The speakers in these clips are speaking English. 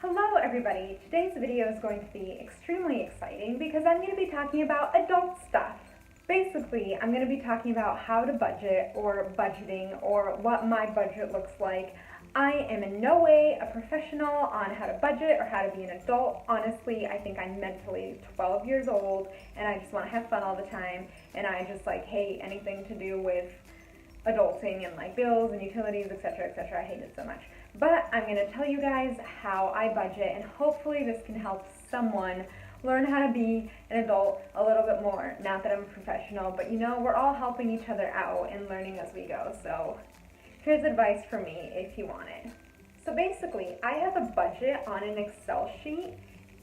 Hello everybody! Today's video is going to be extremely exciting because I'm going to be talking about adult stuff. Basically, I'm going to be talking about how to budget or budgeting or what my budget looks like. I am in no way a professional on how to budget or how to be an adult. Honestly, I think I'm mentally 12 years old and I just want to have fun all the time, and I just hate anything to do with adulting and bills and utilities, etc., etc. I hate it so much. But I'm going to tell you guys how I budget, and hopefully this can help someone learn how to be an adult a little bit more. Not that I'm a professional, but we're all helping each other out and learning as we go. So here's advice for me if you want it. So basically, I have a budget on an Excel sheet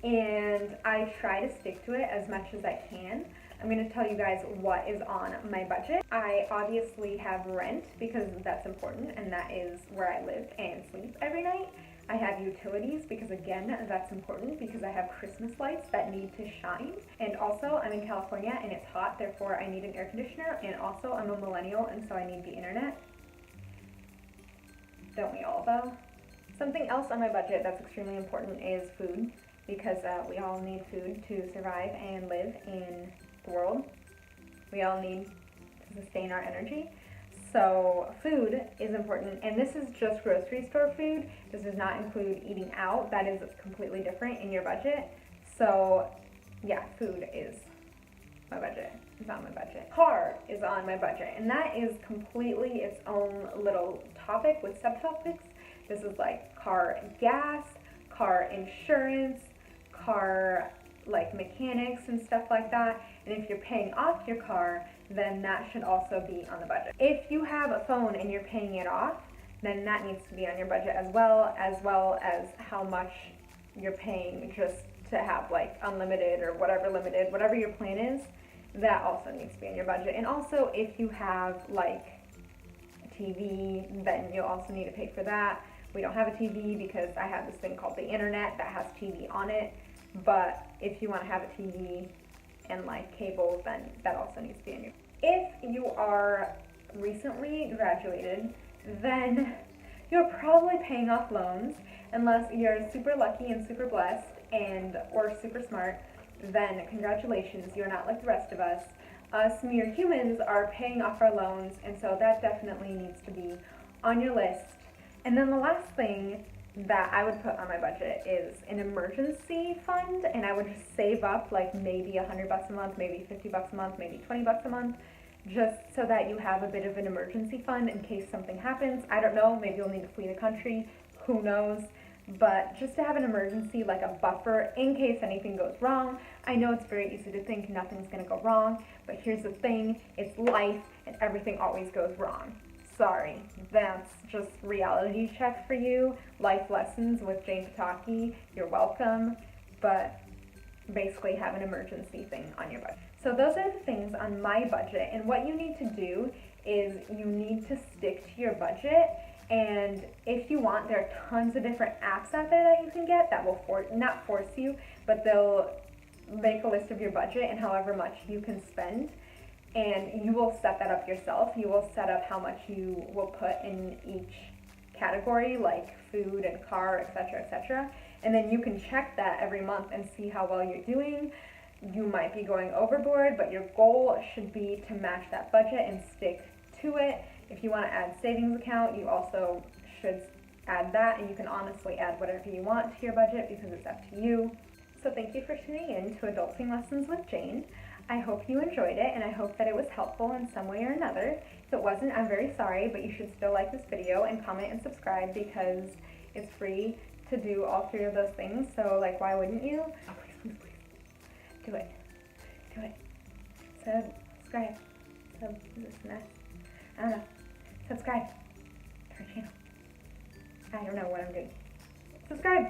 and I try to stick to it as much as I can. I'm going to tell you guys what is on my budget. I obviously have rent because that's important, and that is where I live and sleep every night. I have utilities because, again, that's important because I have Christmas lights that need to shine. And also, I'm in California and it's hot, therefore I need an air conditioner. And also, I'm a millennial and so I need the internet. Don't we all, though? Something else on my budget that's extremely important is food, because we all need food to survive and live in the world. We all need to sustain our energy. So food is important, and this is just grocery store food. This does not include eating out. That is completely different in your budget. So yeah, food is my budget. It's on my budget. Car is on my budget, and that is completely its own little topic with subtopics. This is car gas, car insurance, car mechanics and stuff like that. And if you're paying off your car, then that should also be on the budget. If you have a phone and you're paying it off, then that needs to be on your budget as well as how much you're paying just to have unlimited or whatever your plan is. That also needs to be on your budget. And also, if you have a TV, then you'll also need to pay for that. We don't have a TV because I have this thing called the internet that has TV on it. But if you want to have a TV and cable, then that also needs to be in your. If you are recently graduated, then you're probably paying off loans, unless you're super lucky and super blessed or super smart. Then congratulations, you're not like the rest of us. Us mere humans are paying off our loans, and so that definitely needs to be on your list. And then the last thing that I would put on my budget is an emergency fund, and I would just save up maybe $100 a month, maybe $50 a month, maybe $20 a month, just so that you have a bit of an emergency fund in case something happens. I don't know, maybe you'll need to flee the country, who knows, but just to have an emergency, a buffer in case anything goes wrong. I know it's very easy to think nothing's gonna go wrong, but here's the thing, it's life and everything always goes wrong. Sorry, that's just reality check for you. Life lessons with Jane Pataki. You're welcome. But basically have an emergency thing on your budget. So those are the things on my budget. And what you need to do is you need to stick to your budget. And if you want, there are tons of different apps out there that you can get that will not force you, but they'll make a list of your budget and however much you can spend. And you will set that up yourself. You will set up how much you will put in each category, like food and car, etc., etc. And then you can check that every month and see how well you're doing. You might be going overboard, but your goal should be to match that budget and stick to it. If you want to add savings account, you also should add that, and you can honestly add whatever you want to your budget because it's up to you. So thank you for tuning in to Adulting Lessons with Jane. I hope you enjoyed it, and I hope that it was helpful in some way or another. If it wasn't, I'm very sorry, but you should still like this video and comment and subscribe because it's free to do all three of those things. So why wouldn't you? Oh, please, please, please. Do it. Do it. Subscribe. Is this next? I don't know. Subscribe to our channel. I don't know what I'm doing. Subscribe.